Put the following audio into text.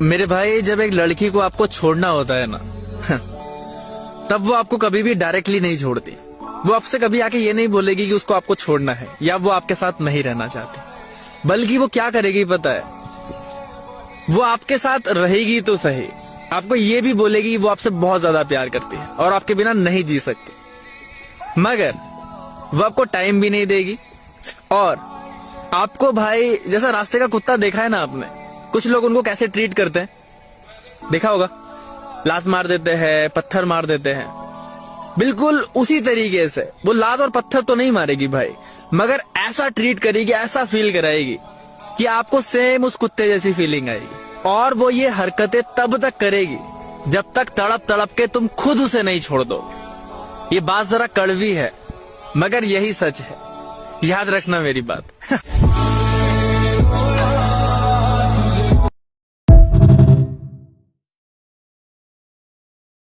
मेरे भाई, जब एक लड़की को आपको छोड़ना होता है ना, तब वो आपको कभी भी डायरेक्टली नहीं छोड़ती। वो आपसे कभी आके ये नहीं बोलेगी कि उसको आपको छोड़ना है या वो आपके साथ नहीं रहना चाहती, बल्कि वो क्या करेगी पता है? वो आपके साथ रहेगी तो सही, आपको ये भी बोलेगी वो आपसे बहुत ज्यादा प्यार करती है और आपके बिना नहीं जी सकती। मगर वो आपको टाइम भी नहीं देगी और आपको, भाई, जैसा रास्ते का कुत्ता देखा है ना आपने, कुछ लोग उनको कैसे ट्रीट करते हैं, देखा होगा, लात मार देते हैं, पत्थर मार देते हैं। बिल्कुल उसी तरीके से वो लात और पत्थर तो नहीं मारेगी भाई, मगर ऐसा ट्रीट करेगी, ऐसा फील कराएगी कि आपको सेम उस कुत्ते जैसी फीलिंग आएगी। और वो ये हरकतें तब तक करेगी जब तक तड़प तड़प के तुम खुद उसे नहीं छोड़ दो। ये बात जरा कड़वी है, मगर यही सच है, याद रखना मेरी बात।